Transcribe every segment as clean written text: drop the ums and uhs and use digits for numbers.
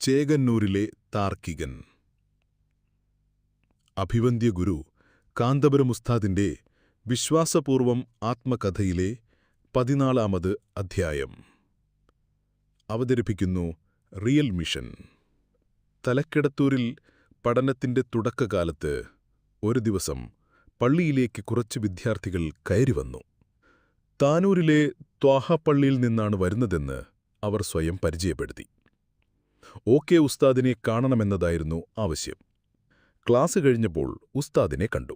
ചേകന്നൂരിലെ താർക്കികൻ. അഭിവന്ദ്യ ഗുരു കാന്തപുരം ഉസ്താദിന്റെ വിശ്വാസപൂർവം ആത്മകഥയിലെ 14-ാമത് അധ്യായം അവതരിപ്പിക്കുന്നു റിയൽ മിഷൻ. തലക്കിടത്തൂരിൽ പഠനത്തിന്റെ തുടക്കകാലത്ത് ഒരു ദിവസം പള്ളിയിലേക്ക് കുറച്ച് വിദ്യാർത്ഥികൾ കയറിവന്നു. താനൂരിലെ ത്വാഹ പള്ളിയിൽ നിന്നാണ് വരുന്നതെന്ന് അവർ സ്വയം പരിചയപ്പെടുത്തി. ഓക്കെ ഉസ്താദിനെ കാണണമെന്നതായിരുന്നു ആവശ്യം. ക്ലാസ് കഴിഞ്ഞപ്പോൾ ഉസ്താദിനെ കണ്ടു.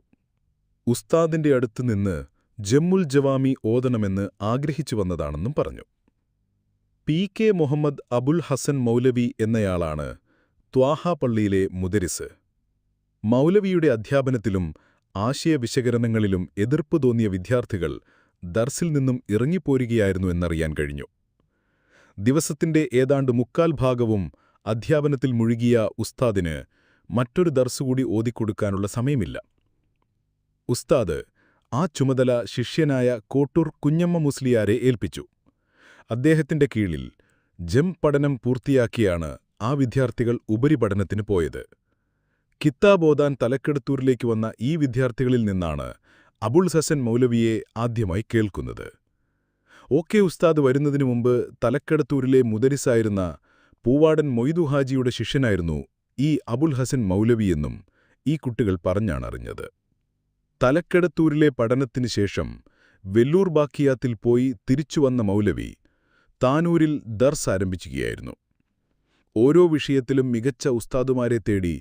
ഉസ്താദിന്റെ അടുത്ത് നിന്ന് ജമ്മുൽ ജവാമി ഓതണമെന്ന് ആഗ്രഹിച്ചു വന്നതാണെന്നും പറഞ്ഞു. പി. മുഹമ്മദ് അബുൽ ഹസൻ മൗലവി എന്നയാളാണ് ത്വാഹ പള്ളിയിലെ മുദരിസ്. മൗലവിയുടെ അധ്യാപനത്തിലും ആശയവിശകലനങ്ങളിലും എതിർപ്പ് തോന്നിയ വിദ്യാർത്ഥികൾ ദർസിൽ നിന്നും ഇറങ്ങിപ്പോരുകയായിരുന്നു എന്നറിയാൻ കഴിഞ്ഞു. ദിവസത്തിന്റെ ഏതാണ്ട് 3/4 ഭാഗവും അധ്യാപനത്തിൽ മുഴുകിയ ഉസ്താദിന് മറ്റൊരു ദർസുകൂടി ഓതിക്കൊടുക്കാനുള്ള സമയമില്ല. ഉസ്താദ് ആ ചുമതല ശിഷ്യനായ കോട്ടൂർ കുഞ്ഞമ്മ മുസ്ലിയാരെ ഏൽപ്പിച്ചു. അദ്ദേഹത്തിന്റെ കീഴിൽ ജം പഠനം പൂർത്തിയാക്കിയാണ് ആ വിദ്യാർത്ഥികൾ ഉപരിപഠനത്തിന് പോയത്. കിത്താബോദാൻ തലക്കെടുത്തൂരിലേക്ക് വന്ന ഈ വിദ്യാർത്ഥികളിൽ നിന്നാണ് അബുൽ ഹസൻ മൗലവിയെ ആദ്യമായി കേൾക്കുന്നത്. ഓക്കെ ഉസ്താദ് വരുന്നതിനു മുമ്പ് തലക്കെടുത്തൂരിലെ മുദരിസായിരുന്ന പൂവാടൻ മൊയ്തു ഹാജിയുടെ ശിഷ്യനായിരുന്നു ഈ അബുൽ ഹസൻ മൗലവിയെന്നും ഈ കുട്ടികൾ പറഞ്ഞാണറിഞ്ഞത്. തലക്കെടുത്തൂരിലെ പഠനത്തിനു ശേഷം വെല്ലൂർ ബാക്കിയാത്തിൽ പോയി തിരിച്ചുവന്ന മൗലവി താനൂരിൽ ദർസ് ആരംഭിക്കുകയായിരുന്നു. ഓരോ വിഷയത്തിലും മികച്ച ഉസ്താദുമാരെ തേടി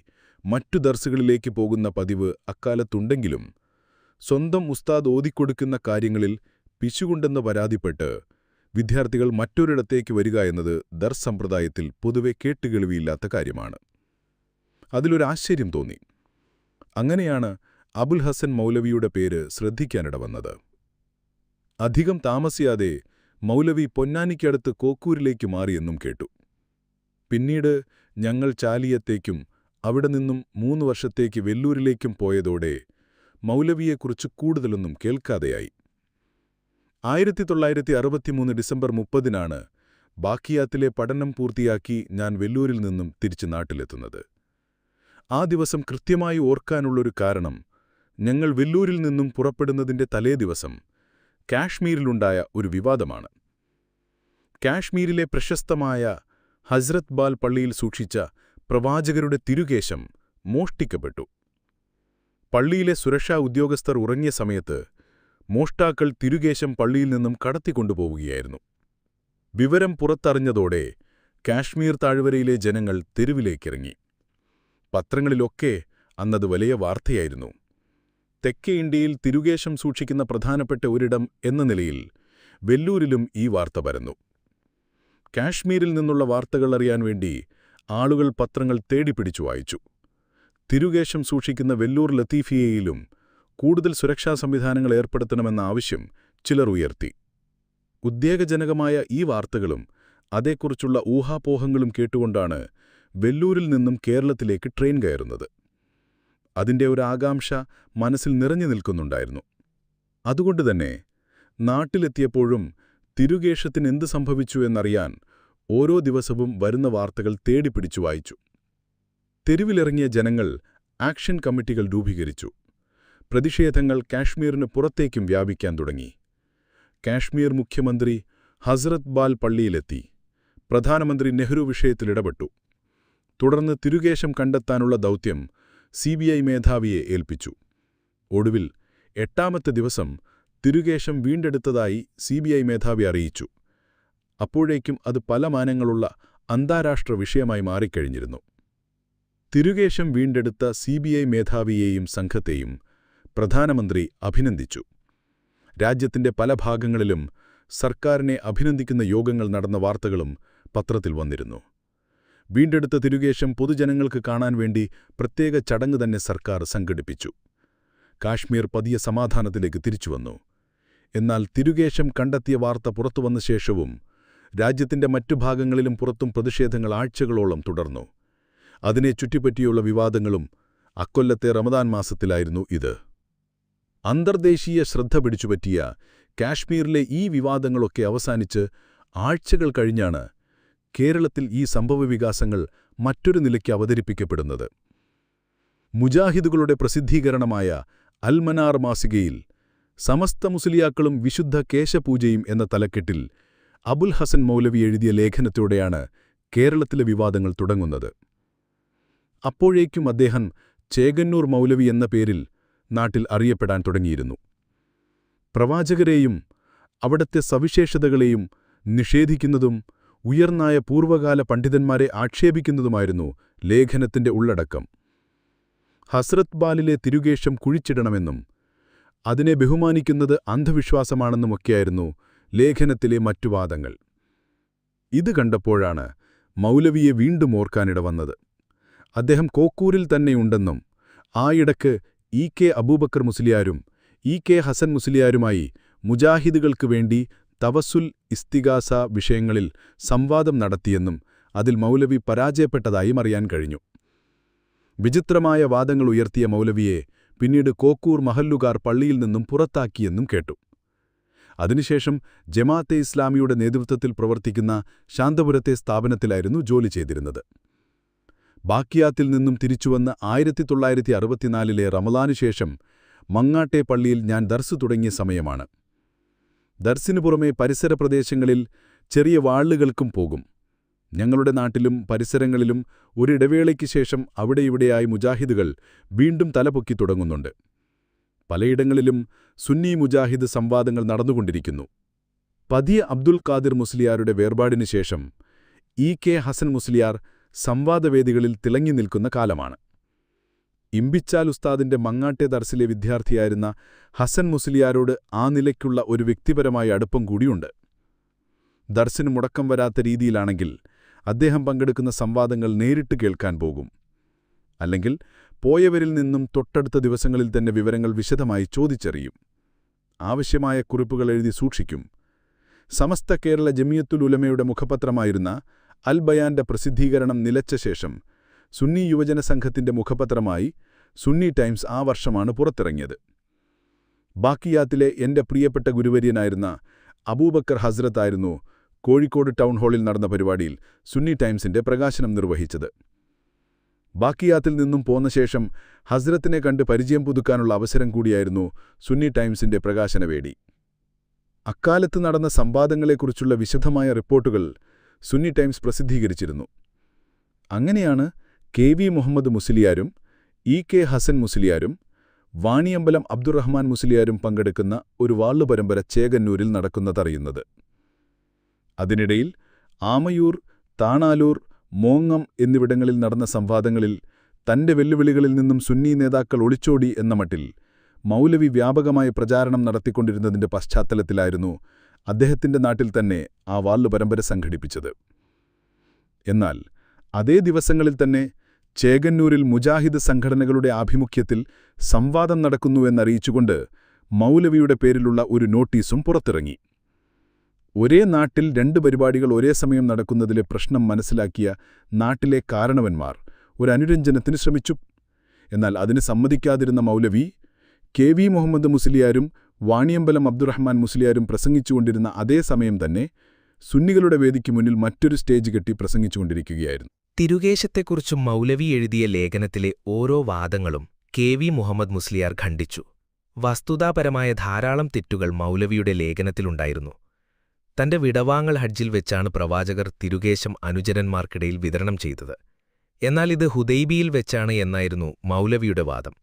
മറ്റു ദർസുകളിലേക്ക് പോകുന്ന പതിവ് അക്കാലത്തുണ്ടെങ്കിലും സ്വന്തം ഉസ്താദ് ഓതിക്കൊടുക്കുന്ന കാര്യങ്ങളിൽ പിശുകുണ്ടെന്ന് പരാതിപ്പെട്ട് വിദ്യാർത്ഥികൾ മറ്റൊരിടത്തേക്ക് വരിക എന്നത് ദർസ് സമ്പ്രദായത്തിൽ പൊതുവെ കേട്ടുകേൾവിയില്ലാത്ത കാര്യമാണ്. അതിലൊരാശ്ചര്യം തോന്നി. അങ്ങനെയാണ് അബുൽ ഹസൻ മൗലവിയുടെ പേര് ശ്രദ്ധിക്കാനിടവന്നത്. അധികം താമസിയാതെ മൗലവി പൊന്നാനിക്കടുത്ത് കോക്കൂരിലേക്ക് മാറിയെന്നും കേട്ടു. പിന്നീട് ഞങ്ങൾ ചാലിയത്തേക്കും അവിടെ നിന്നും 3 വർഷത്തേക്ക് വെല്ലൂരിലേക്കും പോയതോടെ മൗലവിയെക്കുറിച്ച് കൂടുതലൊന്നും കേൾക്കാതെയായി. 1963 ഡിസംബർ 30-നാണ് ബാക്കിയാത്തിലെ പഠനം പൂർത്തിയാക്കി ഞാൻ വെല്ലൂരിൽ നിന്നും തിരിച്ച് നാട്ടിലെത്തുന്നത്. ആ ദിവസം കൃത്യമായി ഓർക്കാനുള്ളൊരു കാരണം ഞങ്ങൾ വെല്ലൂരിൽ നിന്നും പുറപ്പെടുന്നതിന്റെ തലേദിവസം കാശ്മീരിലുണ്ടായ ഒരു വിവാദമാണ്. കാശ്മീരിലെ പ്രശസ്തമായ ഹസ്രത് ബാൽ പള്ളിയിൽ സൂക്ഷിച്ച പ്രവാചകരുടെ തിരുകേശം മോഷ്ടിക്കപ്പെട്ടു. പള്ളിയിലെ സുരക്ഷാ ഉദ്യോഗസ്ഥർ ഉറങ്ങിയ സമയത്ത് മോഷ്ടാക്കൾ തിരുകേശം പള്ളിയിൽ നിന്നും കടത്തിക്കൊണ്ടുപോവുകയായിരുന്നു. വിവരം പുറത്തറിഞ്ഞതോടെ കാശ്മീർ താഴ്വരയിലെ ജനങ്ങൾ തെരുവിലേക്കിറങ്ങി. പത്രങ്ങളിലൊക്കെ അന്നത് വലിയ വാർത്തയായിരുന്നു. തെക്കേ ഇന്ത്യയിൽ തിരുകേശം സൂക്ഷിക്കുന്ന പ്രധാനപ്പെട്ട ഒരിടം എന്ന നിലയിൽ വെല്ലൂരിലും ഈ വാർത്ത പരന്നു. കാശ്മീരിൽ നിന്നുള്ള വാർത്തകൾ അറിയാൻ വേണ്ടി ആളുകൾ പത്രങ്ങൾ തേടിപ്പിടിച്ചു വായിച്ചു. തിരുകേശം സൂക്ഷിക്കുന്ന വെല്ലൂർ ലത്തീഫിയയിലും കൂടുതൽ സുരക്ഷാ സംവിധാനങ്ങൾ ഏർപ്പെടുത്തണമെന്ന ആവശ്യം ചിലർ ഉയർത്തി. ഉദ്വേഗജനകമായ ഈ വാർത്തകളും അതേക്കുറിച്ചുള്ള ഊഹാപോഹങ്ങളും കേട്ടുകൊണ്ടാണ് വെല്ലൂരിൽ നിന്നും കേരളത്തിലേക്ക് ട്രെയിൻ കയറുന്നത്. അതിന്റെ ഒരു ആകാംക്ഷ മനസ്സിൽ നിറഞ്ഞു നിൽക്കുന്നുണ്ടായിരുന്നു. അതുകൊണ്ടുതന്നെ നാട്ടിലെത്തിയപ്പോഴും തിരുകേശത്തിന് എന്ത് സംഭവിച്ചു എന്നറിയാൻ ഓരോ ദിവസവും വരുന്ന വാർത്തകൾ തേടിപ്പിടിച്ചു വായിച്ചു. തെരുവിലിറങ്ങിയ ജനങ്ങൾ ആക്ഷൻ കമ്മിറ്റികൾ രൂപീകരിച്ചു. പ്രതിഷേധങ്ങൾ കാശ്മീരിന് പുറത്തേക്കും വ്യാപിക്കാൻ തുടങ്ങി. കാശ്മീർ മുഖ്യമന്ത്രി ഹസ്രത് ബാൽ പള്ളിയിലെത്തി. പ്രധാനമന്ത്രി നെഹ്റു വിഷയത്തിൽ ഇടപെട്ടു. തുടർന്ന് തിരുകേശം കണ്ടെത്താനുള്ള ദൗത്യം CBI മേധാവിയെ ഏൽപ്പിച്ചു. ഒടുവിൽ 8-ാമത്തെ ദിവസം തിരുകേശം വീണ്ടെടുത്തതായി CBI മേധാവി അറിയിച്ചു. അപ്പോഴേക്കും അത് പല മാനങ്ങളുള്ള അന്താരാഷ്ട്ര വിഷയമായി മാറിക്കഴിഞ്ഞിരുന്നു. തിരുകേശം വീണ്ടെടുത്ത CBI മേധാവിയെയും സംഘത്തെയും പ്രധാനമന്ത്രി അഭിനന്ദിച്ചു. രാജ്യത്തിന്റെ പല ഭാഗങ്ങളിലും സർക്കാരിനെ അഭിനന്ദിക്കുന്ന യോഗങ്ങൾ നടന്ന വാർത്തകളും പത്രത്തിൽ വന്നിരുന്നു. വീണ്ടെടുത്ത തിരുകേശം പൊതുജനങ്ങൾക്ക് കാണാൻ വേണ്ടി പ്രത്യേക ചടങ്ങ് തന്നെ സർക്കാർ സംഘടിപ്പിച്ചു. കാശ്മീർ പതിയെ സമാധാനത്തിലേക്ക് തിരിച്ചുവന്നു. എന്നാൽ തിരുകേശം കണ്ടെത്തിയ വാർത്ത പുറത്തുവന്ന ശേഷവും രാജ്യത്തിന്റെ മറ്റു ഭാഗങ്ങളിലും പുറത്തും പ്രതിഷേധങ്ങൾ ആഴ്ചകളോളം തുടർന്നു. അതിനെ ചുറ്റിപ്പറ്റിയുള്ള വിവാദങ്ങളും അക്കൊല്ലത്തെ റമദാൻ മാസത്തിലായിരുന്നു ഇത്. അന്തർദേശീയ ശ്രദ്ധ പിടിച്ചുപറ്റിയ കാശ്മീരിലെ ഈ വിവാദങ്ങളൊക്കെ അവസാനിച്ച് ആഴ്ചകൾ കഴിഞ്ഞാണ് കേരളത്തിൽ ഈ സംഭവവികാസങ്ങൾ മറ്റൊരു നിലയ്ക്ക് അവതരിപ്പിക്കപ്പെടുന്നത്. മുജാഹിദുകളുടെ പ്രസിദ്ധീകരണമായ അൽമനാർ മാസികയിൽ സമസ്ത മുസ്ലിയാക്കളും വിശുദ്ധ കേശപൂജയും എന്ന തലക്കെട്ടിൽ അബുൽ ഹസൻ മൗലവി എഴുതിയ ലേഖനത്തോടെയാണ് കേരളത്തിലെ വിവാദങ്ങൾ തുടങ്ങുന്നത്. അപ്പോഴേക്കും അദ്ദേഹം ചേകന്നൂർ മൗലവി എന്ന പേരിൽ നാട്ടിൽ അറിയപ്പെടാൻ തുടങ്ങിയിരുന്നു. പ്രവാചകരെയും അവിടത്തെ സവിശേഷതകളെയും നിഷേധിക്കുന്നതും ഉയർന്നായ പൂർവകാല പണ്ഡിതന്മാരെ ആക്ഷേപിക്കുന്നതുമായിരുന്നു ലേഖനത്തിന്റെ ഉള്ളടക്കം. ഹസ്രത്ത് ബാലിലെ തിരുകേശം കുഴിച്ചിടണമെന്നും അതിനെ ബഹുമാനിക്കുന്നത് അന്ധവിശ്വാസമാണെന്നുമൊക്കെയായിരുന്നു ലേഖനത്തിലെ മറ്റു വാദങ്ങൾ. ഇത് കണ്ടപ്പോഴാണ് മൗലവിയെ വീണ്ടും ഓർക്കാനിടവന്നത്. അദ്ദേഹം കോക്കൂരിൽ തന്നെയുണ്ടെന്നും ആയിടക്ക് ഇ കെ അബൂബക്കർ മുസ്ലിയാരും ഇ കെ ഹസൻ മുസ്ലിയാരുമായി മുജാഹിദുകൾക്ക് വേണ്ടി തവസുൽ ഇസ്തിഗാസ വിഷയങ്ങളിൽ സംവാദം നടത്തിയെന്നും അതിൽ മൗലവി പരാജയപ്പെട്ടതായും അറിയാൻ കഴിഞ്ഞു. വിചിത്രമായ വാദങ്ങൾ ഉയർത്തിയ മൗലവിയെ പിന്നീട് കോക്കൂർ മഹല്ലുകാർ പള്ളിയിൽ നിന്നും പുറത്താക്കിയെന്നും കേട്ടു. അതിനുശേഷം ജമാഅത്തെ ഇസ്ലാമിയുടെ നേതൃത്വത്തിൽ പ്രവർത്തിക്കുന്ന ശാന്തപുരത്തെ സ്ഥാപനത്തിലായിരുന്നു ജോലി ചെയ്തിരുന്നത്. ബാക്കിയാത്തിൽ നിന്നും തിരിച്ചുവന്ന 1964 റമളാനു ശേഷം മങ്ങാട്ടെ പള്ളിയിൽ ഞാൻ ദർസ് തുടങ്ങിയ സമയമാണ്. ദർസിനു പുറമെ പരിസര പ്രദേശങ്ങളിൽ ചെറിയ വാളുകൾക്കും പോകും. ഞങ്ങളുടെ നാട്ടിലും പരിസരങ്ങളിലും ഒരിടവേളയ്ക്ക് ശേഷം അവിടെയിവിടെയായി മുജാഹിദുകൾ വീണ്ടും തലപൊക്കി തുടങ്ങുന്നുണ്ട്. പലയിടങ്ങളിലും സുന്നി മുജാഹിദ് സംവാദങ്ങൾ നടന്നുകൊണ്ടിരിക്കുന്നു. പതിയ അബ്ദുൽ ഖാദിർ മുസ്ലിയാരുടെ വേർപാടിനു ശേഷം ഇ കെ ഹസൻ മുസ്ലിയാർ സംവാദവേദികളിൽ തിളങ്ങി നിൽക്കുന്ന കാലമാണ്. ഇമ്പിച്ചാൽ ഉസ്താദിന്റെ മങ്ങാട്ടെ ദർസിലെ വിദ്യാർത്ഥിയായിരുന്ന ഹസൻ മുസ്ലിയാരോട് ആ നിലയ്ക്കുള്ള ഒരു വ്യക്തിപരമായ അടുപ്പം കൂടിയുണ്ട്. ദർസിന് മുടക്കം വരാത്ത രീതിയിലാണെങ്കിൽ അദ്ദേഹം പങ്കെടുക്കുന്ന സംവാദങ്ങൾ നേരിട്ട് കേൾക്കാൻ പോകും. അല്ലെങ്കിൽ പോയവരിൽ നിന്നും തൊട്ടടുത്ത ദിവസങ്ങളിൽ തന്നെ വിവരങ്ങൾ വിശദമായി ചോദിച്ചറിയും. ആവശ്യമായ കുറിപ്പുകൾ എഴുതി സൂക്ഷിക്കും. സമസ്ത കേരള ജമിയത്തുൽ ഉലമയുടെ മുഖപത്രമായിരുന്ന അൽ ബയാന്റെ പ്രസിദ്ധീകരണം നിലച്ച ശേഷം സുന്നി യുവജന സംഘത്തിന്റെ മുഖപത്രമായി സുന്നി ടൈംസ് ആ വർഷമാണ് പുറത്തിറങ്ങിയത്. ബാക്കിയാത്തിലെ എന്റെ പ്രിയപ്പെട്ട ഗുരുവര്യനായിരുന്ന അബൂബക്കർ ഹസ്രത്തായിരുന്നു കോഴിക്കോട് ടൗൺ ഹാളിൽ നടന്ന പരിപാടിയിൽ സുന്നി ടൈംസിന്റെ പ്രകാശനം നിർവഹിച്ചത്. ബാക്കിയാത്തിൽ നിന്നും പോന്ന ശേഷം ഹസ്രത്തിനെ കണ്ട് പരിചയം പുതുക്കാനുള്ള അവസരം കൂടിയായിരുന്നു സുന്നി ടൈംസിന്റെ പ്രകാശനവേദി. അക്കാലത്ത് നടന്ന സംവാദങ്ങളെക്കുറിച്ചുള്ള വിശദമായ റിപ്പോർട്ടുകൾ സുന്നി ടൈംസ് പ്രസിദ്ധീകരിച്ചിരുന്നു. അങ്ങനെയാണ് കെ വി മുഹമ്മദ് മുസ്ലിയാരും ഇ കെ ഹസൻ മുസ്ലിയാരും വാണിയമ്പലം അബ്ദുറഹ്മാൻ മുസ്ലിയാരും പങ്കെടുക്കുന്ന ഒരു വാളുപരമ്പര ചേകന്നൂരിൽ നടക്കുന്നതറിയുന്നത്. അതിനിടയിൽ ആമയൂർ, താണാലൂർ, മോങ്ങം എന്നിവിടങ്ങളിൽ നടന്ന സംവാദങ്ങളിൽ തന്റെ വെല്ലുവിളികളിൽ നിന്നും സുന്നി നേതാക്കൾ ഒളിച്ചോടി എന്ന മട്ടിൽ മൗലവി വ്യാപകമായ പ്രചാരണം നടത്തിക്കൊണ്ടിരുന്നതിന്റെ പശ്ചാത്തലത്തിലായിരുന്നു അദ്ദേഹത്തിന്റെ നാട്ടിൽ തന്നെ ആ വാളുപരമ്പര സംഘടിപ്പിച്ചത്. എന്നാൽ അതേ ദിവസങ്ങളിൽ തന്നെ ചേകന്നൂരിൽ മുജാഹിദ് സംഘടനകളുടെ ആഭിമുഖ്യത്തിൽ സംവാദം നടക്കുന്നുവെന്നറിയിച്ചുകൊണ്ട് മൗലവിയുടെ പേരിലുള്ള ഒരു നോട്ടീസും പുറത്തിറങ്ങി. ഒരേ നാട്ടിൽ 2 പരിപാടികൾ ഒരേ സമയം നടക്കുന്നതിലെ പ്രശ്നം മനസ്സിലാക്കിയ നാട്ടിലെ കാരണവന്മാർ ഒരു അനുരഞ്ജനത്തിന് ശ്രമിച്ചു. എന്നാൽ അതിന് സമ്മതിക്കാതിരുന്ന മൗലവി കെ വി മുഹമ്മദ് മുസ്ലിയാരും വാണിയമ്പലം അബ്ദുറഹ്മാൻ മുസ്ലിയാരും പ്രസംഗിച്ചുകൊണ്ടിരുന്ന അതേ സമയം തന്നെ സുന്നികളുടെ വേദിക്ക് മുന്നിൽ മറ്റൊരു സ്റ്റേജ് കെട്ടി പ്രസംഗിച്ചുകൊണ്ടിരിക്കുകയായിരുന്നു. തിരുകേശത്തെക്കുറിച്ചും മൗലവി എഴുതിയ ലേഖനത്തിലെ ഓരോ വാദങ്ങളും കെ വി മുഹമ്മദ് മുസ്ലിയാർ ഖണ്ഡിച്ചു. വസ്തുതാപരമായ ധാരാളം തെറ്റുകൾ മൗലവിയുടെ ലേഖനത്തിലുണ്ടായിരുന്നു. തന്റെ വിടവാങ്ങൽ ഹജ്ജിൽ വെച്ചാണ് പ്രവാചകർ തിരുകേശം അനുചരന്മാർക്കിടയിൽ വിതരണം ചെയ്തത്. എന്നാൽ ഇത് ഹുദൈബിയിൽ വെച്ചാണ് എന്നായിരുന്നു മൗലവിയുടെ വാദം.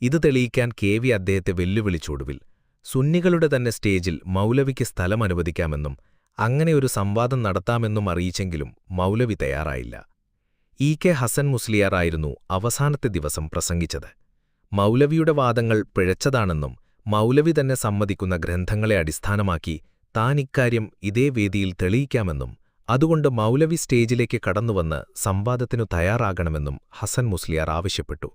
ഇത് തെളിയിക്കാൻ കെ വി അദ്ദേഹത്തെ വെല്ലുവിളിച്ചൊടുവിൽ സുന്നികളുടെ തന്നെ സ്റ്റേജിൽ മൗലവിക്ക് സ്ഥലം അനുവദിക്കാമെന്നും അങ്ങനെ ഒരു സംവാദം നടത്താമെന്നും അറിയിച്ചെങ്കിലും മൗലവി തയ്യാറായില്ല. ഇ കെ ഹസൻ മുസ്ലിയാറായിരുന്നു അവസാനത്തെ ദിവസം പ്രസംഗിച്ചത്. മൗലവിയുടെ വാദങ്ങൾ പിഴച്ചതാണെന്നും മൗലവി തന്നെ സമ്മതിക്കുന്ന ഗ്രന്ഥങ്ങളെ അടിസ്ഥാനമാക്കി താൻ ഇക്കാര്യം ഇതേ വേദിയിൽ തെളിയിക്കാമെന്നും അതുകൊണ്ട് മൗലവി സ്റ്റേജിലേക്ക് കടന്നുവന്ന് സംവാദത്തിനു തയ്യാറാകണമെന്നും ഹസൻ മുസ്ലിയാർ ആവശ്യപ്പെട്ടു.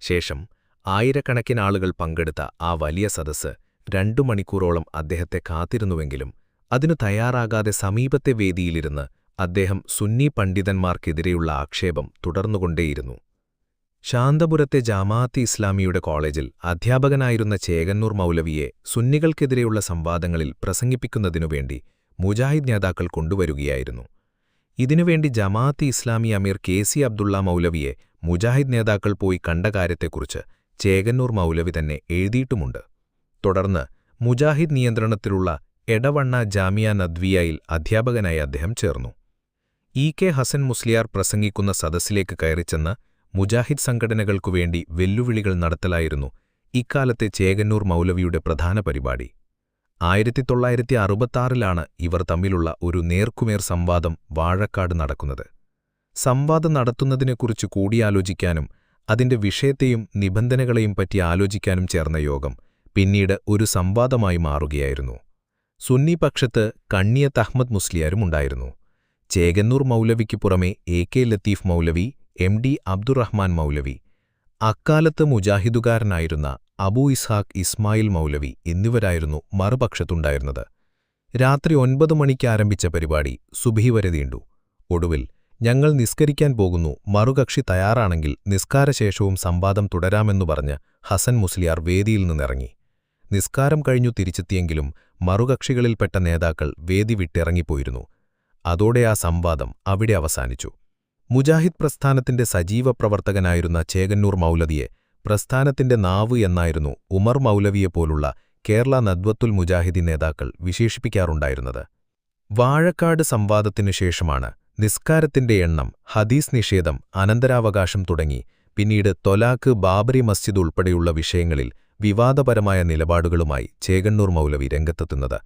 ശേഷം ആയിരക്കണക്കിനാളുകൾ പങ്കെടുത്ത ആ വലിയ സദസ്സ് 2 മണിക്കൂറോളം അദ്ദേഹത്തെ കാത്തിരുന്നുവെങ്കിലും അതിനു തയ്യാറാകാതെ സമീപത്തെ വേദിയിലിരുന്ന് അദ്ദേഹം സുന്നി പണ്ഡിതന്മാർക്കെതിരെയുള്ള ആക്ഷേപം തുടർന്നുകൊണ്ടേയിരുന്നു. ശാന്തപുരത്തെ ജമാഅത്തെ ഇസ്ലാമിയുടെ കോളേജിൽ അധ്യാപകനായിരുന്ന ചേകന്നൂർ മൗലവിയെ സുന്നികൾക്കെതിരെയുള്ള സംവാദങ്ങളിൽ പ്രസംഗിപ്പിക്കുന്നതിനുവേണ്ടി മുജാഹിദ് നേതാക്കൾ കൊണ്ടുവരികയായിരുന്നു. ഇതിനുവേണ്ടി ജമാഅത്തെ ഇസ്ലാമി അമീർ കെ.സി. അബ്ദുള്ള മൗലവിയെ മുജാഹിദ് നേതാക്കൾ പോയി കണ്ട കാര്യത്തെക്കുറിച്ച് ചേകന്നൂർ മൗലവി തന്നെ എഴുതിയിട്ടുമുണ്ട്. തുടർന്ന് മുജാഹിദ് നിയന്ത്രണത്തിലുള്ള എടവണ്ണ ജാമിയ നദ്വിയയിൽ അധ്യാപകനായി അദ്ദേഹം ചേർന്നു. ഇ.കെ. ഹസൻ മുസ്ലിയാർ പ്രസംഗിക്കുന്ന സദസ്സിലേക്ക് കയറിച്ചെന്ന് മുജാഹിദ് സംഘടനകൾക്കുവേണ്ടി വെല്ലുവിളികൾ നടത്തലായിരുന്നു ഇക്കാലത്തെ ചേകന്നൂർ മൗലവിയുടെ പ്രധാന പരിപാടി. 1966 ഇവർ തമ്മിലുള്ള ഒരു നേർക്കുനേർ സംവാദം വാഴക്കാട് നടക്കുന്നത്. സംവാദം നടത്തുന്നതിനെക്കുറിച്ച് കൂടിയാലോചിക്കാനും അതിന്റെ വിഷയത്തെയും നിബന്ധനകളെയും പറ്റി ആലോചിക്കാനും ചേർന്ന യോഗം പിന്നീട് ഒരു സംവാദമായി മാറുകയായിരുന്നു. സുന്നി പക്ഷത്ത് കണ്ണിയത്ത് അഹ്മദ് മുസ്ലിയാരുമുണ്ടായിരുന്നു. ചേകന്നൂർ മൗലവിക്ക് പുറമെ എ.കെ. ലത്തീഫ് മൗലവി, എം.ഡി. അബ്ദുറഹ്മാൻ മൗലവി, അക്കാലത്ത് മുജാഹിദുകാരനായിരുന്ന അബൂ ഇസ്ഹാഖ് ഇസ്മായിൽ മൗലവി എന്നിവരായിരുന്നു മറുപക്ഷത്തുണ്ടായിരുന്നത്. രാത്രി 9 മണിക്ക് ആരംഭിച്ച പരിപാടി സുബ്ഹി വരെ നീണ്ടു. ഒടുവിൽ ഞങ്ങൾ നിസ്കരിക്കാൻ പോകുന്നു, മറുകക്ഷി തയ്യാറാണെങ്കിൽ നിസ്കാരശേഷവും സംവാദം തുടരാമെന്നു പറഞ്ഞ് ഹസൻ മുസ്ലിയാർ വേദിയിൽ നിന്നിറങ്ങി. നിസ്കാരം കഴിഞ്ഞു തിരിച്ചെത്തിയെങ്കിലും മറുകക്ഷികളിൽപ്പെട്ട നേതാക്കൾ വേദി വിട്ടിറങ്ങിപ്പോയിരുന്നു. അതോടെ ആ സംവാദം അവിടെ അവസാനിച്ചു. മുജാഹിദ് പ്രസ്ഥാനത്തിന്റെ സജീവ പ്രവർത്തകനായിരുന്ന ചേകന്നൂർ മൗലവിയെ പ്രസ്ഥാനത്തിന്റെ നാവ് എന്നായിരുന്നു ഉമർ മൗലവിയെപ്പോലുള്ള കേരള നദ്വത്തുൽ മുജാഹിദീൻ നേതാക്കൾ വിശേഷിപ്പിക്കാറുണ്ടായിരുന്നത്. വാഴക്കാട് സംവാദത്തിനു ശേഷമാണ് നിസ്കാരത്തിന്റെ എണ്ണം, ഹദീസ് നിഷേധം, അനന്തരാവകാശം തുടങ്ങി പിന്നീട് തൊലാക്ക്, ബാബറി മസ്ജിദ് ഉൾപ്പെടെയുള്ള വിഷയങ്ങളിൽ വിവാദപരമായ നിലപാടുകളുമായി ചേകന്നൂർ മൗലവി രംഗത്തെത്തുന്നത്.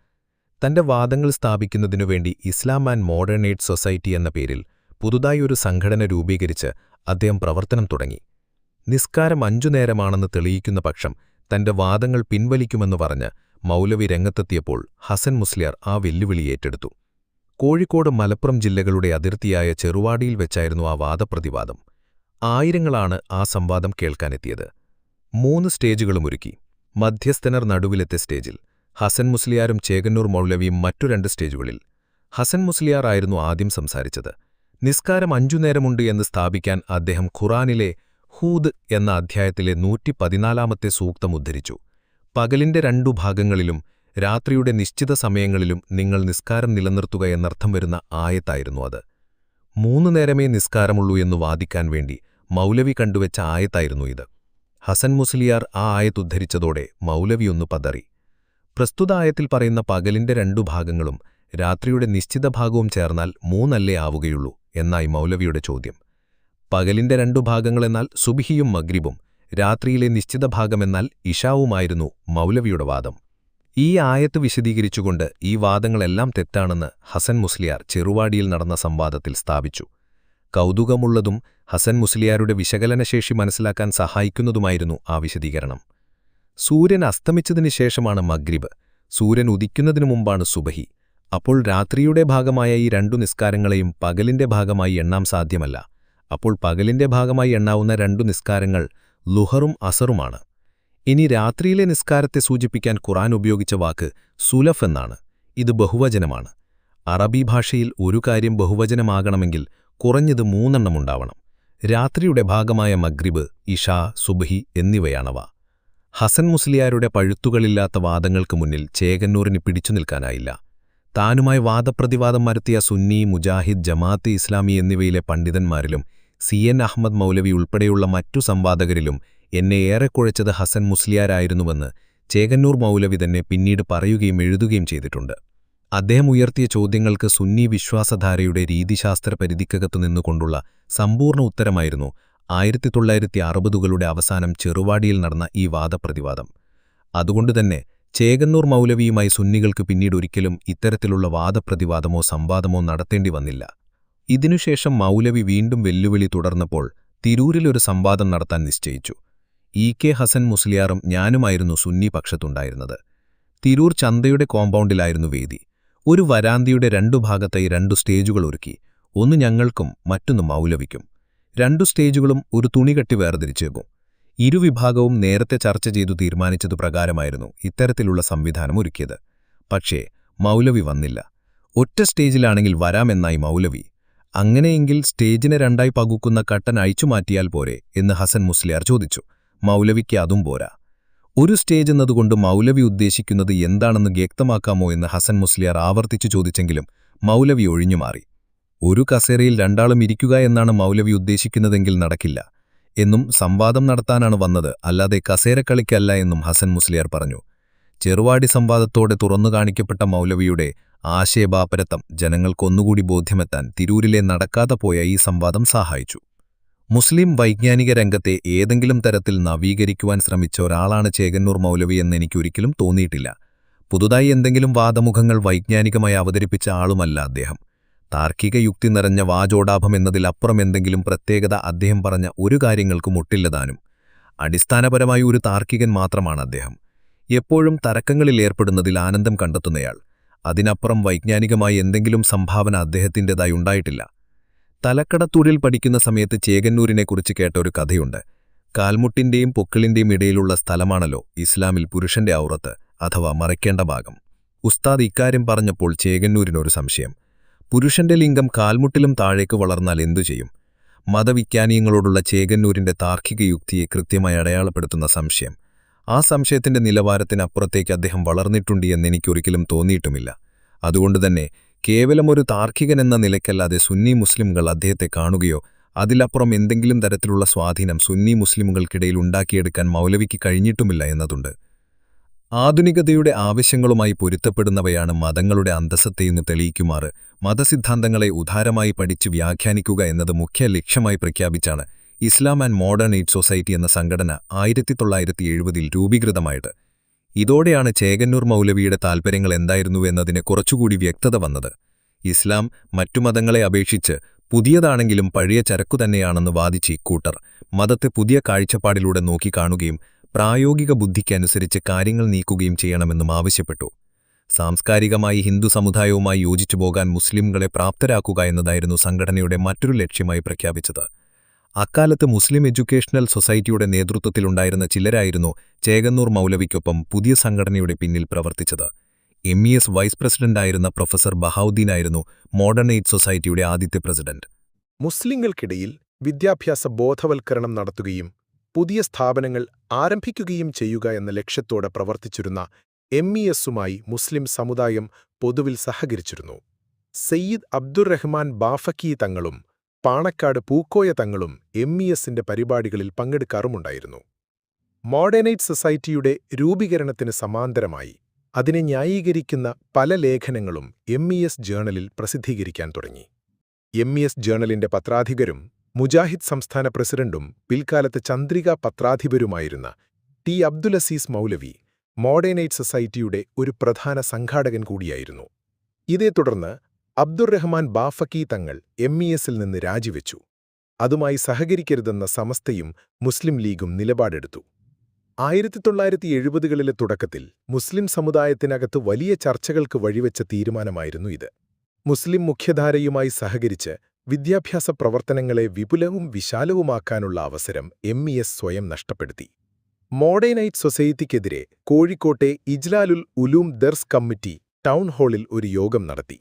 തന്റെ വാദങ്ങൾ സ്ഥാപിക്കുന്നതിനുവേണ്ടി Islam and modern aid society എന്ന പേരിൽ പുതുതായി ഒരു സംഘടന രൂപീകരിച്ച് അദ്ദേഹം പ്രവർത്തനം തുടങ്ങി. നിസ്കാരം 5 നേരമാണെന്ന് തെളിയിക്കുന്ന പക്ഷം തന്റെ വാദങ്ങൾ പിൻവലിക്കുമെന്ന് പറഞ്ഞ് മൗലവി രംഗത്തെത്തിയപ്പോൾ ഹസൻ മുസ്ലിയാർ ആ വെല്ലുവിളി ഏറ്റെടുത്തു. കോഴിക്കോട്, മലപ്പുറം ജില്ലകളുടെ അതിർത്തിയായ ചെറുവാടിയിൽ വെച്ചായിരുന്നു ആ വാദപ്രതിവാദം. ആയിരങ്ങളാണ് ആ സംവാദം കേൾക്കാനെത്തിയത്. 3 സ്റ്റേജുകളുമൊരുക്കി. മധ്യസ്ഥനർ നടുവിലത്തെ സ്റ്റേജിൽ, ഹസൻ മുസ്ലിയാരും ചേകന്നൂർ മൗലവിയും മറ്റു 2 സ്റ്റേജുകളിൽ. ഹസൻ മുസ്ലിയാർ ആയിരുന്നു ആദ്യം സംസാരിച്ചത്. നിസ്കാരം 5 നേരമുണ്ട് എന്ന് സ്ഥാപിക്കാൻ അദ്ദേഹം ഖുറാനിലെ ഹൂദ് എന്ന അധ്യായത്തിലെ 114-ാമത്തെ സൂക്തം ഉദ്ധരിച്ചു. പകലിന്റെ 2 ഭാഗങ്ങളിലും രാത്രിയുടെ നിശ്ചിത സമയങ്ങളിലും നിങ്ങൾ നിസ്കാരം നിലനിർത്തുക എന്നർത്ഥം വരുന്ന ആയത്തായിരുന്നു അത്. 3 നേരമേ നിസ്കാരമുള്ളൂ എന്ന് വാദിക്കാൻ വേണ്ടി മൗലവി കണ്ടുവച്ച ആയത്തായിരുന്നു ഇത്. ഹസൻ മുസ്ലിയാർ ആ ആയത്തുദ്ധരിച്ചതോടെ മൗലവിയൊന്നു പതറി. പ്രസ്തുത ആയത്തിൽ പറയുന്ന പകലിന്റെ 2 ഭാഗങ്ങളും രാത്രിയുടെ നിശ്ചിത ഭാഗവും ചേർന്നാൽ 3 അല്ലേ ആവുകയുള്ളൂ എന്നായി മൗലവിയുടെ ചോദ്യം. പകലിന്റെ 2 ഭാഗങ്ങളെന്നാൽ സുബ്ഹിയും മഗ്രിബും, രാത്രിയിലെ നിശ്ചിത ഭാഗമെന്നാൽ ഇശാവുമായിരുന്നു മൗലവിയുടെ വാദം. ഈ ആയത്ത് വിശദീകരിച്ചുകൊണ്ട് ഈ വാദങ്ങളെല്ലാം തെറ്റാണെന്ന് ഹസൻ മുസ്ലിയാർ ചെറുവാടിയിൽ നടന്ന സംവാദത്തിൽ സ്ഥാപിച്ചു. കൗതുകമുള്ളതും ഹസൻ മുസ്ലിയാരുടെ വിശകലനശേഷി മനസ്സിലാക്കാൻ സഹായിക്കുന്നതുമായിരുന്നു ആ വിശദീകരണം. സൂര്യൻ അസ്തമിച്ചതിനു ശേഷമാണ് മഗ്രിബ്, സൂര്യൻ ഉദിക്കുന്നതിനു മുമ്പാണ് സുബഹി. അപ്പോൾ രാത്രിയുടെ ഭാഗമായ ഈ 2 നിസ്കാരങ്ങളെയും പകലിന്റെ ഭാഗമായി എണ്ണാൻ സാധ്യമല്ല. അപ്പോൾ പകലിന്റെ ഭാഗമായി എണ്ണാവുന്ന 2 നിസ്കാരങ്ങൾ ലുഹറും അസറുമാണ്. ഇനി രാത്രിയിലെ നിസ്കാരത്തെ സൂചിപ്പിക്കാൻ ഖുർആൻ ഉപയോഗിച്ച വാക്ക് സുലഫ് എന്നാണ്. ഇത് ബഹുവചനമാണ്. അറബി ഭാഷയിൽ ഒരു കാര്യം ബഹുവചനമാകണമെങ്കിൽ കുറഞ്ഞത് 3 എണ്ണം ഉണ്ടാവണം. രാത്രിയുടെ ഭാഗമായ മഗ്രിബ്, ഇഷാ, സുബ്ഹി എന്നിവയാണവ. ഹസൻ മുസ്ലിയാരുടെ പഴുത്തുകളില്ലാത്ത വാദങ്ങൾക്ക് മുന്നിൽ ചേകന്നൂരിന് പിടിച്ചു നിൽക്കാനായില്ല. താനുമായി വാദപ്രതിവാദം മരത്തിയ സുന്നി, മുജാഹിദ്, ജമാഅത്തെ ഇസ്ലാമി എന്നിവയിലെ പണ്ഡിതന്മാരിലും CN അഹ്മദ് മൗലവി ഉൾപ്പെടെയുള്ള മറ്റു സംവാദകരിലും എന്നെ ഏറെ കുഴച്ചത് ഹസൻ മുസ്ലിയാരായിരുന്നുവെന്ന് ചേകന്നൂർ മൗലവി തന്നെ പിന്നീട് പറയുകയും എഴുതുകയും ചെയ്തിട്ടുണ്ട്. അദ്ദേഹം ഉയർത്തിയ ചോദ്യങ്ങൾക്ക് സുന്നി വിശ്വാസധാരയുടെ രീതിശാസ്ത്ര പരിധിക്കകത്തു നിന്നുകൊണ്ടുള്ള സമ്പൂർണ്ണ ഉത്തരമായിരുന്നു 1960കളുടെ അവസാനം ചെറുവാടിയിൽ നടന്ന ഈ വാദപ്രതിവാദം. അതുകൊണ്ടുതന്നെ ചേകന്നൂർ മൗലവിയുമായി സുന്നികൾക്ക് പിന്നീടൊരിക്കലും ഇത്തരത്തിലുള്ള വാദപ്രതിവാദമോ സംവാദമോ നടത്തേണ്ടി വന്നില്ല. ഇതിനുശേഷം മൗലവി വീണ്ടും വെല്ലുവിളി തുടർന്നപ്പോൾ തിരൂരിലൊരു സംവാദം നടത്താൻ നിശ്ചയിച്ചു. ഇ.കെ. ഹസൻ മുസ്ലിയാറും ഞാനുമായിരുന്നു സുന്നി പക്ഷത്തുണ്ടായിരുന്നത്. തിരൂർ ചന്തയുടെ കോമ്പൗണ്ടിലായിരുന്നു വേദി. ഒരു വരാന്തിയുടെ 2 ഭാഗത്തായി 2 സ്റ്റേജുകൾ ഒരുക്കി. ഒന്ന് ഞങ്ങൾക്കും മറ്റൊന്ന് മൗലവിക്കും. 2 സ്റ്റേജുകളും ഒരു തുണി കെട്ടി വേർതിരിച്ചേക്കും. ഇരുവിഭാഗവും നേരത്തെ ചർച്ച ചെയ്തു തീരുമാനിച്ചതു പ്രകാരമായിരുന്നു ഇത്തരത്തിലുള്ള സംവിധാനം ഒരുക്കിയത്. പക്ഷേ മൗലവി വന്നില്ല. ഒറ്റ സ്റ്റേജിലാണെങ്കിൽ വരാമെന്നായി മൗലവി. അങ്ങനെയെങ്കിൽ സ്റ്റേജിനെ 2ആയി പകുക്കുന്ന കട്ടൻ അഴിച്ചുമാറ്റിയാൽ പോരെ എന്ന് ഹസൻ മുസ്ലിയാർ ചോദിച്ചു. മൗലവിക്ക് അതും പോരാ. ഒരു സ്റ്റേജ് എന്നതുകൊണ്ട് മൗലവി ഉദ്ദേശിക്കുന്നത് എന്താണെന്ന് വ്യക്തമാക്കാമോ എന്ന് ഹസൻ മുസ്ലിയാർ ആവർത്തിച്ചു ചോദിച്ചെങ്കിലും മൗലവി ഒഴിഞ്ഞുമാറി. ഒരു കസേരയിൽ രണ്ടാളും ഇരിക്കുക എന്നാണ് മൗലവി ഉദ്ദേശിക്കുന്നതെങ്കിൽ നടക്കില്ല എന്നും സംവാദം നടത്താനാണ് വന്നത്, അല്ലാതെ കസേരക്കളിക്കല്ല എന്നും ഹസൻ മുസ്ലിയാർ പറഞ്ഞു. ചെറുവാടി സംവാദത്തോടെ തുറന്നു കാണിക്കപ്പെട്ട മൗലവിയുടെ ആശയപാപരത്വം ജനങ്ങൾക്കൊന്നുകൂടി ബോധ്യമെത്താൻ തിരൂരിലെ നടക്കാതെ പോയ ഈ സംവാദം സഹായിച്ചു. മുസ്ലിം വൈജ്ഞാനിക രംഗത്തെ ഏതെങ്കിലും തരത്തിൽ നവീകരിക്കുവാൻ ശ്രമിച്ച ഒരാളാണ് ചേകന്നൂർ മൗലവി എന്നെനിക്കൊരിക്കലും തോന്നിയിട്ടില്ല. പുതുതായി എന്തെങ്കിലും വാദമുഖങ്ങൾ വൈജ്ഞാനികമായി അവതരിപ്പിച്ച ആളുമല്ല അദ്ദേഹം. താർക്കിക യുക്തി നിറഞ്ഞ വാചോടാഭം എന്നതിലപ്പുറം എന്തെങ്കിലും പ്രത്യേകത അദ്ദേഹം പറഞ്ഞ ഒരു കാര്യങ്ങൾക്കും ഒട്ടില്ലതാനും. അടിസ്ഥാനപരമായി ഒരു താർക്കികൻ മാത്രമാണ് അദ്ദേഹം. എപ്പോഴും തർക്കങ്ങളിൽ ഏർപ്പെടുന്നതിൽ ആനന്ദം കണ്ടെത്തുന്നയാൾ. അതിനപ്പുറം വൈജ്ഞാനികമായി എന്തെങ്കിലും സംഭാവന അദ്ദേഹത്തിൻ്റെതായി ഉണ്ടായിട്ടില്ല. തലക്കടത്തൂരിൽ പഠിക്കുന്ന സമയത്ത് ചേകന്നൂരിനെക്കുറിച്ച് കേട്ട ഒരു കഥയുണ്ട്. കാൽമുട്ടിന്റെയും പൊക്കിളിന്റെയും ഇടയിലുള്ള സ്ഥലമാണല്ലോ ഇസ്ലാമിൽ പുരുഷന്റെ ഔറത്ത് അഥവാ മറയ്ക്കേണ്ട ഭാഗം. ഉസ്താദ് ഇക്കാര്യം പറഞ്ഞപ്പോൾ ചേകന്നൂരിനൊരു സംശയം. പുരുഷന്റെ ലിംഗം കാൽമുട്ടിലും താഴേക്ക് വളർന്നാൽ എന്തു ചെയ്യും? മതവിജ്ഞാനീയങ്ങളോടുള്ള ചേകന്നൂരിന്റെ താർക്കിക യുക്തിയെ കൃത്യമായി അടയാളപ്പെടുത്തുന്ന സംശയം. ആ സംശയത്തിന്റെ നിലവാരത്തിനപ്പുറത്തേക്ക് അദ്ദേഹം വളർന്നിട്ടുണ്ട് എന്നെനിക്കൊരിക്കലും തോന്നിയിട്ടുമില്ല. അതുകൊണ്ടുതന്നെ കേവലമൊരു താർക്കികൻ എന്ന നിലയ്ക്കല്ലാതെ സുന്നി മുസ്ലിംകൾ അദ്ദേഹത്തെ കാണുകയോ അതിലപ്പുറം എന്തെങ്കിലും തരത്തിലുള്ള സ്വാധീനം സുന്നി മുസ്ലിമുകൾക്കിടയിൽ ഉണ്ടാക്കിയെടുക്കാൻ മൗലവിക്ക് കഴിഞ്ഞിട്ടുമില്ല എന്നതുണ്ട്. ആധുനികതയുടെ ആവശ്യങ്ങളുമായി പൊരുത്തപ്പെടുന്നവയാണ് മതങ്ങളുടെ അന്തസ്സത്തെയെന്ന് തെളിയിക്കുമാറ് മതസിദ്ധാന്തങ്ങളെ ഉദാരമായി പഠിച്ച് വ്യാഖ്യാനിക്കുക എന്നത് മുഖ്യ ലക്ഷ്യമായി പ്രഖ്യാപിച്ചാണ് Islam and modern aid society എന്ന സംഘടന 1970 രൂപീകൃതമായത്. ഇതോടെയാണ് ചേകന്നൂർ മൗലവിയുടെ താൽപ്പര്യങ്ങൾ എന്തായിരുന്നുവെന്നതിന് കുറച്ചുകൂടി വ്യക്തത വന്നത്. ഇസ്ലാം മറ്റു മതങ്ങളെ അപേക്ഷിച്ച് പുതിയതാണെങ്കിലും പഴയ ചരക്കു തന്നെയാണെന്ന് വാദിച്ച് ഇക്കൂട്ടർ മതത്തെ പുതിയ കാഴ്ചപ്പാടിലൂടെ നോക്കിക്കാണുകയും പ്രായോഗിക ബുദ്ധിക്കനുസരിച്ച് കാര്യങ്ങൾ നീക്കുകയും ചെയ്യണമെന്നും ആവശ്യപ്പെട്ടു. സാംസ്കാരികമായി ഹിന്ദു സമുദായവുമായി യോജിച്ചുപോകാൻ മുസ്ലിംകളെ പ്രാപ്തരാക്കുക എന്നതായിരുന്നു സംഘടനയുടെ മറ്റൊരു ലക്ഷ്യമായി പ്രഖ്യാപിച്ചത്. അക്കാലത്ത് മുസ്ലിം എഡ്യൂക്കേഷണൽ സൊസൈറ്റിയുടെ നേതൃത്വത്തിലുണ്ടായിരുന്ന ചിലരായിരുന്നു ചേകന്നൂർ മൗലവിക്കൊപ്പം പുതിയ സംഘടനയുടെ പിന്നിൽ പ്രവർത്തിച്ചത്. MES വൈസ് പ്രസിഡന്റായിരുന്ന പ്രൊഫസർ ബഹാവുദ്ദീനായിരുന്നു മോഡേൺ എയ്ഡ് സൊസൈറ്റിയുടെ ആദ്യത്തെ പ്രസിഡന്റ്. മുസ്ലിങ്ങൾക്കിടയിൽ വിദ്യാഭ്യാസ ബോധവൽക്കരണം നടത്തുകയും പുതിയ സ്ഥാപനങ്ങൾ ആരംഭിക്കുകയും ചെയ്യുക എന്ന ലക്ഷ്യത്തോടെ പ്രവർത്തിച്ചിരുന്ന MESുമായി മുസ്ലിം സമുദായം പൊതുവിൽ സഹകരിച്ചിരുന്നു. സയ്യിദ് അബ്ദുറഹ്മാൻ ബാഫക്കി തങ്ങളും പാണക്കാട് പൂക്കോയ തങ്ങളും MESന്റെ പരിപാടികളിൽ പങ്കെടുക്കാറുമുണ്ടായിരുന്നു. മോഡേൺ എയ്ഡ് സൊസൈറ്റിയുടെ രൂപീകരണത്തിന് സമാന്തരമായി അതിനെ ന്യായീകരിക്കുന്ന പല ലേഖനങ്ങളും MES ജേണലിൽ പ്രസിദ്ധീകരിക്കാൻ തുടങ്ങി. MES ജേണലിന്റെ പത്രാധിപരും മുജാഹിദ് സംസ്ഥാന പ്രസിഡന്റും പിൽക്കാലത്ത് ചന്ദ്രിക പത്രാധിപരുമായിരുന്ന ടി അബ്ദുലസീസ് മൗലവി മോഡേൺ എയ്ഡ് സൊസൈറ്റിയുടെ ഒരു പ്രധാന സംഘാടകൻ കൂടിയായിരുന്നു. ഇതേ തുടർന്ന് അബ്ദുറഹ്മാൻ ബാഫക്കി തങ്ങൾ MESൽ നിന്ന് രാജിവെച്ചു. അതുമായി സഹകരിക്കരുതെന്ന സമസ്തയും മുസ്ലിം ലീഗും നിലപാടെടുത്തു. 1970കളിലെ തുടക്കത്തിൽ മുസ്ലിം സമുദായത്തിനകത്ത് വലിയ ചർച്ചകൾക്ക് വഴിവെച്ച തീരുമാനമായിരുന്നു ഇത്. മുസ്ലിം മുഖ്യധാരയുമായി സഹകരിച്ച് വിദ്യാഭ്യാസ പ്രവർത്തനങ്ങളെ വിപുലവും വിശാലവുമാക്കാനുള്ള അവസരം MES സ്വയം നഷ്ടപ്പെടുത്തി. മോഡേൺ എയ്ഡ് സൊസൈറ്റിക്കെതിരെ കോഴിക്കോട്ടെ ഇജ്ലാലുൽ ഉലൂം ദർസ് കമ്മിറ്റി ടൗൺ ഹാളിൽ ഒരു യോഗം നടത്തി.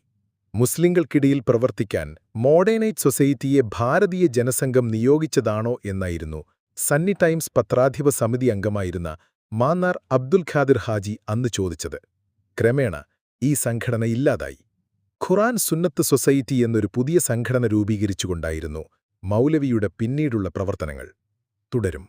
മുസ്ലിങ്ങൾക്കിടയിൽ പ്രവർത്തിക്കാൻ മോഡേൺ എയ്ഡ് സൊസൈറ്റിയെ ഭാരതീയ ജനസംഘം നിയോഗിച്ചതാണോ എന്നായിരുന്നു സണ്ണി ടൈംസ് പത്രാധിപ സമിതി അംഗമായിരുന്ന മാന്നാർ അബ്ദുൽ ഖാദിർ ഹാജി അന്ന് ചോദിച്ചത്. ക്രമേണ ഈ സംഘടന ഇല്ലാതായി. ഖുറാൻ സുന്നത്ത് സൊസൈറ്റി എന്നൊരു പുതിയ സംഘടന രൂപീകരിച്ചുകൊണ്ടായിരുന്നു മൗലവിയുടെ പിന്നീടുള്ള പ്രവർത്തനങ്ങൾ. തുടരും.